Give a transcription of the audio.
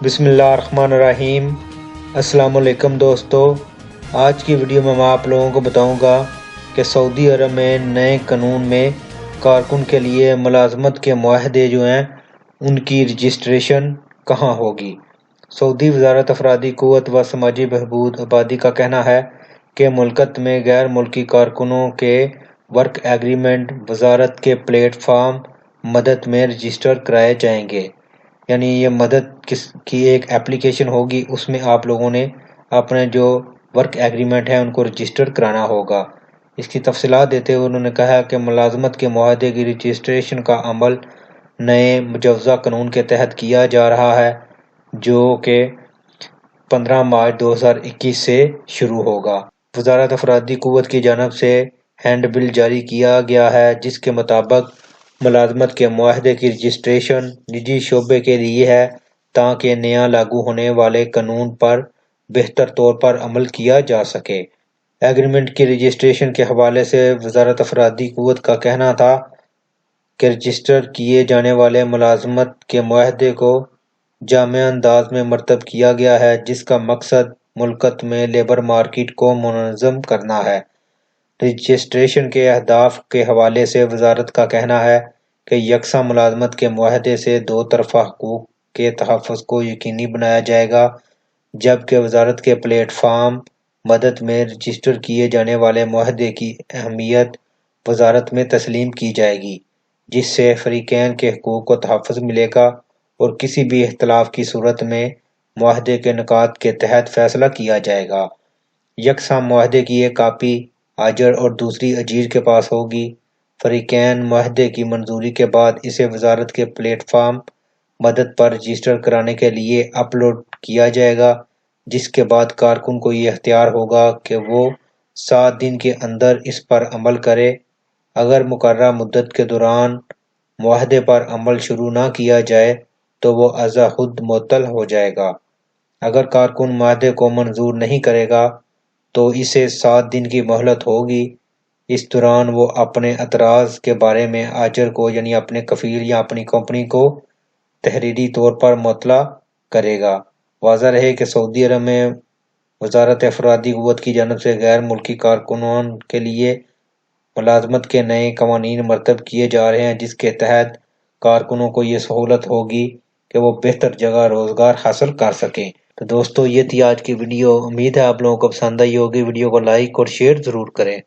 بسم اللہ الرحمن الرحیم۔ السلام علیکم دوستو، آج کی ویڈیو میں آپ لوگوں کو بتاؤں گا کہ سعودی عرب میں نئے قانون میں کارکن کے لیے ملازمت کے معاہدے جو ہیں ان کی رجسٹریشن کہاں ہوگی۔ سعودی وزارت افرادی قوت و سماجی بہبود آبادی کا کہنا ہے کہ ملکت میں غیر ملکی کارکنوں کے ورک ایگریمنٹ وزارت کے پلیٹ فارم مدد میں رجسٹر کرائے جائیں گے۔ یعنی یہ مدد کی ایک اپلیکیشن ہوگی، اس میں آپ لوگوں نے اپنے جو ورک ایگریمنٹ ہیں ان کو رجسٹر کرانا ہوگا۔ اس کی تفصیلات دیتے ہوئے انہوں نے کہا کہ ملازمت کے معاہدے کی رجسٹریشن کا عمل نئے مجوزہ قانون کے تحت کیا جا رہا ہے جو کہ 15 مارچ 2021 سے شروع ہوگا۔ وزارت افرادی قوت کی جانب سے ہینڈ بل جاری کیا گیا ہے جس کے مطابق ملازمت کے معاہدے کی رجسٹریشن نجی شعبے کے لیے ہے تاکہ نیا لاگو ہونے والے قانون پر بہتر طور پر عمل کیا جا سکے۔ ایگریمنٹ کی رجسٹریشن کے حوالے سے وزارت افرادی قوت کا کہنا تھا کہ رجسٹر کیے جانے والے ملازمت کے معاہدے کو جامع انداز میں مرتب کیا گیا ہے جس کا مقصد ملکت میں لیبر مارکیٹ کو منظم کرنا ہے۔ رجسٹریشن کے اہداف کے حوالے سے وزارت کا کہنا ہے کہ یکساں ملازمت کے معاہدے سے دو طرفہ حقوق کے تحفظ کو یقینی بنایا جائے گا، جبکہ وزارت کے پلیٹ فارم مدد میں رجسٹر کیے جانے والے معاہدے کی اہمیت وزارت میں تسلیم کی جائے گی، جس سے فریقین کے حقوق کو تحفظ ملے گا اور کسی بھی اختلاف کی صورت میں معاہدے کے نکات کے تحت فیصلہ کیا جائے گا۔ یکساں معاہدے کی ایک کاپی اجیر اور دوسری اجیر کے پاس ہوگی۔ فریقین معاہدے کی منظوری کے بعد اسے وزارت کے پلیٹ فارم مدد پر رجسٹر کرانے کے لیے اپلوڈ کیا جائے گا، جس کے بعد کارکن کو یہ اختیار ہوگا کہ وہ 7 دن کے اندر اس پر عمل کرے۔ اگر مقررہ مدت کے دوران معاہدے پر عمل شروع نہ کیا جائے تو وہ ازاں خود معطل ہو جائے گا۔ اگر کارکن معاہدے کو منظور نہیں کرے گا تو اسے 7 دن کی مہلت ہوگی۔ اس دوران وہ اپنے اعتراض کے بارے میں اجیر کو یعنی اپنے کفیل یا اپنی کمپنی کو تحریری طور پر مطلع کرے گا۔ واضح رہے کہ سعودی عرب میں وزارت افرادی قوت کی جانب سے غیر ملکی کارکنوں کے لیے ملازمت کے نئے قوانین مرتب کیے جا رہے ہیں جس کے تحت کارکنوں کو یہ سہولت ہوگی کہ وہ بہتر جگہ روزگار حاصل کر سکیں۔ تو دوستو یہ تھی آج کی ویڈیو، امید ہے آپ لوگوں کو پسند آئی ہوگی۔ ویڈیو کو لائک اور شیئر ضرور کریں۔